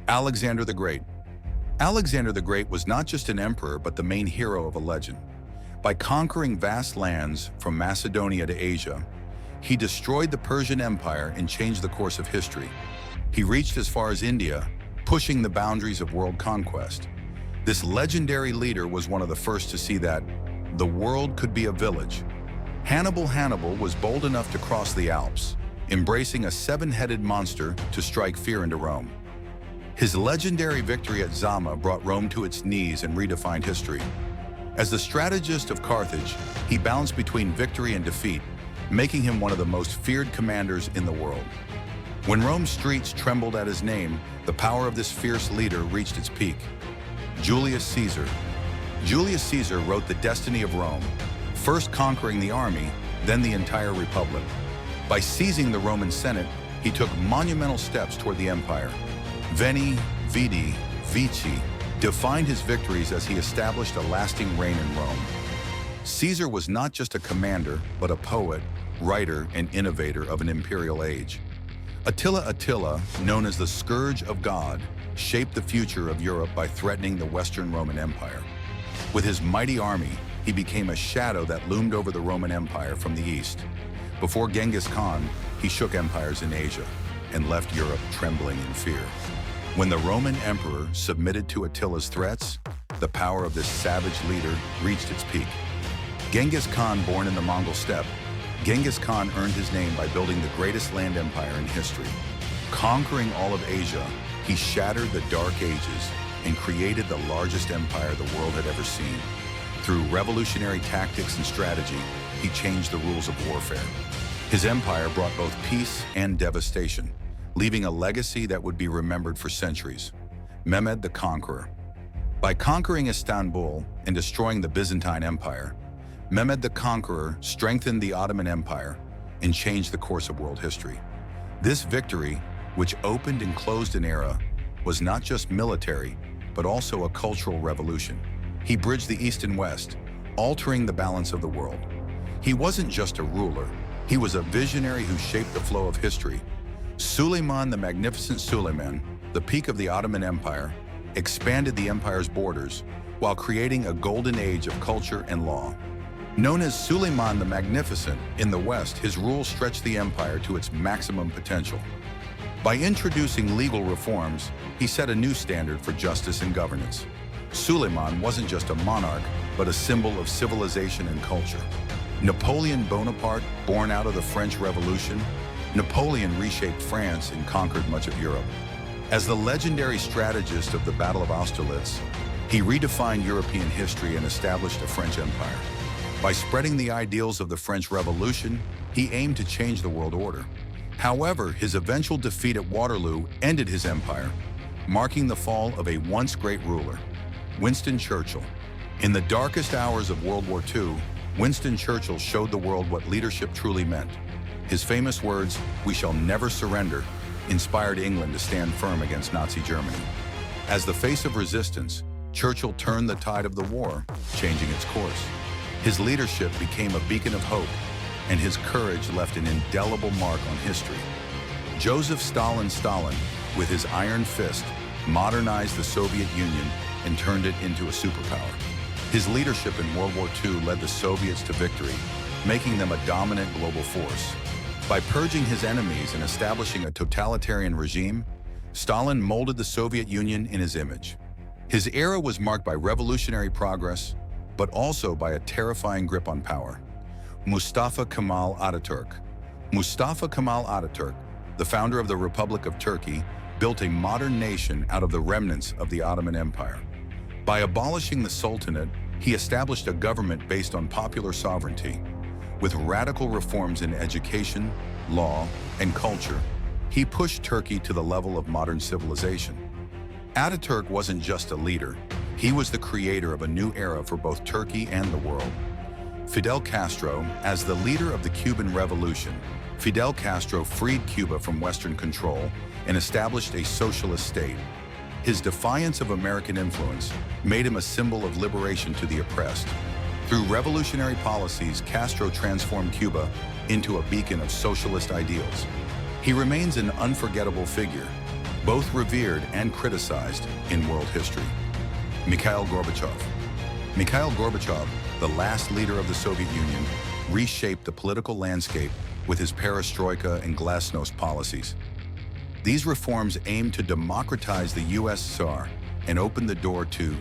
Alexander the Great. Alexander the Great was not just an emperor, but the main hero of a legend. By conquering vast lands from Macedonia to Asia, he destroyed the Persian Empire and changed the course of history. He reached as far as India, pushing the boundaries of world conquest. This legendary leader was one of the first to see that the world could be a village. Hannibal was bold enough to cross the Alps, embracing a seven-headed monster to strike fear into Rome. His legendary victory at Zama brought Rome to its knees and redefined history. As the strategist of Carthage, he balanced between victory and defeat, making him one of the most feared commanders in the world. When Rome's streets trembled at his name, the power of this fierce leader reached its peak. Julius Caesar. Julius Caesar wrote the destiny of Rome, first conquering the army, then the entire republic. By seizing the Roman Senate, he took monumental steps toward the empire. Veni, Vidi, Vici defined his victories as he established a lasting reign in Rome. Caesar was not just a commander, but a poet, writer, and innovator of an imperial age. Attila, known as the Scourge of God, shaped the future of Europe by threatening the Western Roman Empire. With his mighty army, he became a shadow that loomed over the Roman Empire from the east. Before Genghis Khan, he shook empires in Asia and left Europe trembling in fear. When the Roman emperor submitted to Attila's threats, the power of this savage leader reached its peak. Genghis Khan, born in the Mongol steppe, Genghis Khan earned his name by building the greatest land empire in history. Conquering all of Asia, he shattered the Dark Ages and created the largest empire the world had ever seen. Through revolutionary tactics and strategy, he changed the rules of warfare. His empire brought both peace and devastation, leaving a legacy that would be remembered for centuries. Mehmed the Conqueror. By conquering Istanbul and destroying the Byzantine Empire, Mehmed the Conqueror strengthened the Ottoman Empire and changed the course of world history. This victory, which opened and closed an era, was not just military, but also a cultural revolution. He bridged the East and West, altering the balance of the world. He wasn't just a ruler, he was a visionary who shaped the flow of history. Suleiman the Magnificent Suleiman, the peak of the Ottoman Empire, expanded the empire's borders while creating a golden age of culture and law. Known as Suleiman the Magnificent, in the West, his rule stretched the empire to its maximum potential. By introducing legal reforms, he set a new standard for justice and governance. Suleiman wasn't just a monarch, but a symbol of civilization and culture. Napoleon Bonaparte, born out of the French Revolution, Napoleon reshaped France and conquered much of Europe. As the legendary strategist of the Battle of Austerlitz, he redefined European history and established a French empire. By spreading the ideals of the French Revolution, he aimed to change the world order. However, his eventual defeat at Waterloo ended his empire, marking the fall of a once great ruler. Winston Churchill. In the darkest hours of World War II, Winston Churchill showed the world what leadership truly meant. His famous words, "We shall never surrender," inspired England to stand firm against Nazi Germany. As the face of resistance, Churchill turned the tide of the war, changing its course. His leadership became a beacon of hope, and his courage left an indelible mark on history. Joseph Stalin, with his iron fist, modernized the Soviet Union and turned it into a superpower. His leadership in World War II led the Soviets to victory, making them a dominant global force. By purging his enemies and establishing a totalitarian regime, Stalin molded the Soviet Union in his image. His era was marked by revolutionary progress, but also by a terrifying grip on power. Mustafa Kemal Atatürk. Mustafa Kemal Atatürk, the founder of the Republic of Turkey, built a modern nation out of the remnants of the Ottoman Empire. By abolishing the Sultanate, he established a government based on popular sovereignty. With radical reforms in education, law, and culture, he pushed Turkey to the level of modern civilization. Ataturk wasn't just a leader, he was the creator of a new era for both Turkey and the world. Fidel Castro, as the leader of the Cuban Revolution, Fidel Castro freed Cuba from Western control and established a socialist state. His defiance of American influence made him a symbol of liberation to the oppressed. Through revolutionary policies, Castro transformed Cuba into a beacon of socialist ideals. He remains an unforgettable figure, both revered and criticized in world history. Mikhail Gorbachev. Mikhail Gorbachev, the last leader of the Soviet Union, reshaped the political landscape with his perestroika and glasnost policies. These reforms aimed to democratize the USSR and open the door to